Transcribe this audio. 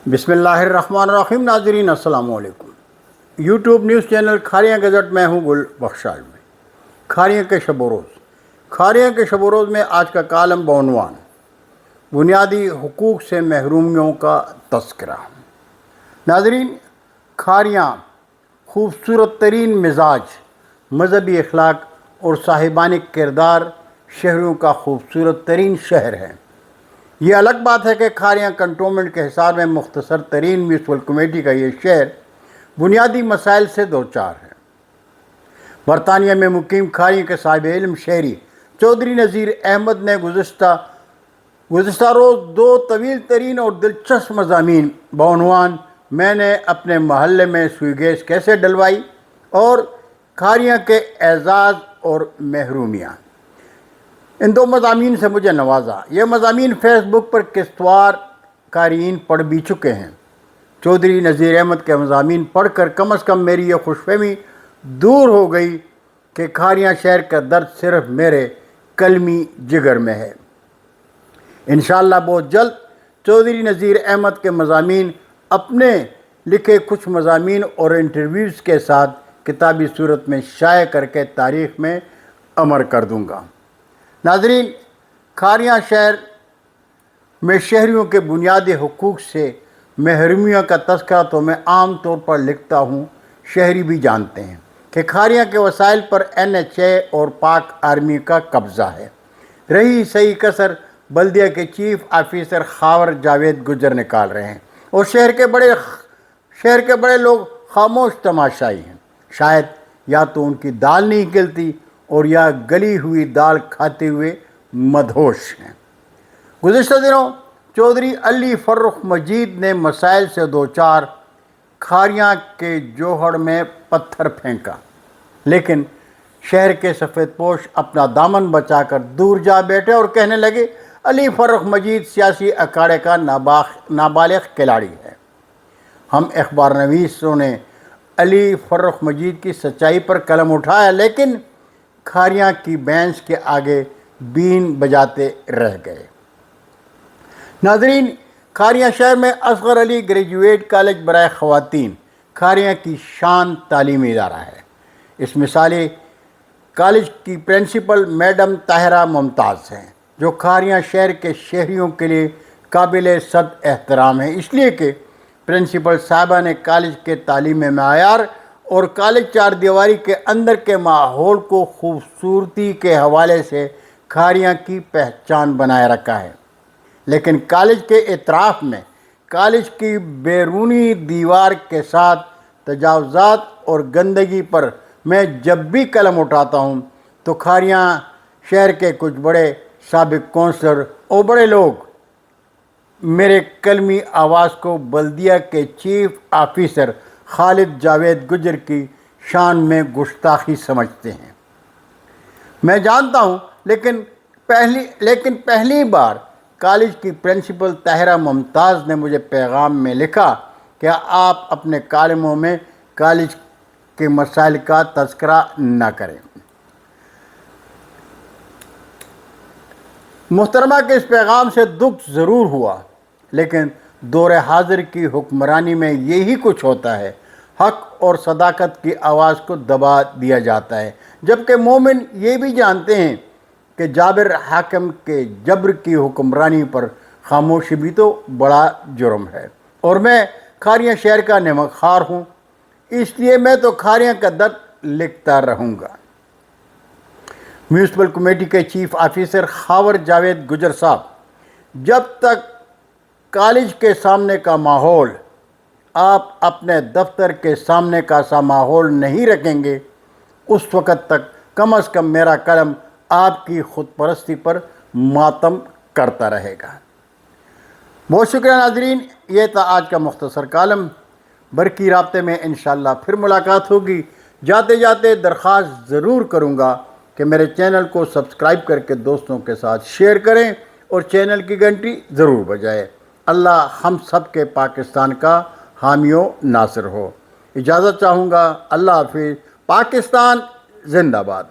بسم اللہ الرحمن الرحیم۔ ناظرین السلام علیکم۔ YouTube news channel Kharian gazette میں ہوں گل بخشاش میں۔ کھاریاں کے شب و روز۔ کھاریاں کے شب و روز میں آج کا کالم بعنوان بنیادی حقوق سے محرومیوں کا تذکرہ۔ ناظرین، کھاریاں خوبصورت ترین مزاج، مذہبی اخلاق اور صاحبان کردار شہریوں کا خوبصورت ترین شہر ہے۔ یہ الگ بات ہے کہ کھاریاں کنٹونمنٹ کے حصار میں مختصر ترین میونسپل کمیٹی کا یہ شہر بنیادی مسائل سے دوچار ہے۔ برطانیہ میں مقیم کھاریاں کے صاحب علم شہری چودھری نذیر احمد نے گزشتہ روز دو طویل ترین اور دلچسپ مضامین بعنوان میں نے اپنے محلے میں سوئی گیس کیسے ڈلوائی اور کھاریاں کے اعزاز اور محرومیاں، ان دو مضامین سے مجھے نوازا۔ یہ مضامین فیس بک پر قسطوار قارئین پڑھ بھی چکے ہیں۔ چودھری نذیر احمد کے مضامین پڑھ کر کم از کم میری یہ خوش فہمی دور ہو گئی کہ کھاریاں شہر کا درد صرف میرے قلمی جگر میں ہے۔ انشاءاللہ بہت جلد چودھری نذیر احمد کے مضامین اپنے لکھے کچھ مضامین اور انٹرویوز کے ساتھ کتابی صورت میں شائع کر کے تاریخ میں امر کر دوں گا۔ ناظرین، کھاریاں شہر میں شہریوں کے بنیادی حقوق سے محرومیوں کا تذکرہ تو میں عام طور پر لکھتا ہوں، شہری بھی جانتے ہیں کہ کھاریاں کے وسائل پر NHA اور پاک آرمی کا قبضہ ہے۔ رہی صحیح کسر بلدیہ کے چیف آفیسر خاور جاوید گجر نکال رہے ہیں اور شہر کے بڑے لوگ خاموش تماشائی ہیں۔ شاید یا تو ان کی دال نہیں گلتی اور یا گلی ہوئی دال کھاتے ہوئے مدہوش ہیں۔ گزشتہ دنوں چودھری علی فرخ مجید نے مسائل سے دوچار کھاریاں کے جوہڑ میں پتھر پھینکا، لیکن شہر کے سفید پوش اپنا دامن بچا کر دور جا بیٹھے اور کہنے لگے علی فرخ مجید سیاسی اکھاڑے کا نابالغ کھلاڑی ہے۔ ہم اخبار نویسوں نے علی فرخ مجید کی سچائی پر قلم اٹھایا، لیکن کھاریاں کی بینچ کے آگے بین بجاتے رہ گئے۔ ناظرین، کھاریاں شہر میں اصغر علی گریجویٹ کالج برائے خواتین کھاریاں کی شان تعلیمی ادارہ ہے۔ اس مثالی کالج کی پرنسپل میڈم طاہرہ ممتاز ہیں، جو کھاریاں شہر کے شہریوں کے لیے قابل صد احترام ہیں، اس لیے کہ پرنسپل صاحبہ نے کالج کے تعلیمی معیار اور کالج چار دیواری کے اندر کے ماحول کو خوبصورتی کے حوالے سے کھاریاں کی پہچان بنائے رکھا ہے۔ لیکن کالج کے اطراف میں کالج کی بیرونی دیوار کے ساتھ تجاوزات اور گندگی پر میں جب بھی قلم اٹھاتا ہوں تو کھاریاں شہر کے کچھ بڑے سابق کونسلر اور بڑے لوگ میرے قلمی آواز کو بلدیہ کے چیف آفیسر خالد جاوید گجر کی شان میں گستاخی سمجھتے ہیں۔ میں جانتا ہوں، لیکن پہلی بار کالج کی پرنسپل طاہرہ ممتاز نے مجھے پیغام میں لکھا کہ آپ اپنے کالموں میں کالج کے مسائل کا تذکرہ نہ کریں۔ محترمہ کے اس پیغام سے دکھ ضرور ہوا، لیکن دور حاضر کی حکمرانی میں یہی کچھ ہوتا ہے، حق اور صداقت کی آواز کو دبا دیا جاتا ہے، جبکہ مومن یہ بھی جانتے ہیں کہ جابر حاکم کے جبر کی حکمرانی پر خاموشی بھی تو بڑا جرم ہے۔ اور میں کھاریاں شہر کا نمک خوار ہوں، اس لیے میں تو کھاریاں کا درد لکھتا رہوں گا۔ میونسپل کمیٹی کے چیف آفیسر خاور جاوید گجر صاحب، جب تک کالج کے سامنے کا ماحول آپ اپنے دفتر کے سامنے کا سا ماحول نہیں رکھیں گے، اس وقت تک کم از کم میرا قلم آپ کی خود پرستی پر ماتم کرتا رہے گا۔ بہت شکریہ ناظرین، یہ تھا آج کا مختصر کالم۔ برقی رابطے میں انشاءاللہ پھر ملاقات ہوگی۔ جاتے جاتے درخواست ضرور کروں گا کہ میرے چینل کو سبسکرائب کر کے دوستوں کے ساتھ شیئر کریں اور چینل کی گھنٹی ضرور بجائیں۔ اللہ ہم سب کے پاکستان کا حامی و ناصر ہو۔ اجازت چاہوں گا۔ اللہ حافظ۔ پاکستان زندہ باد۔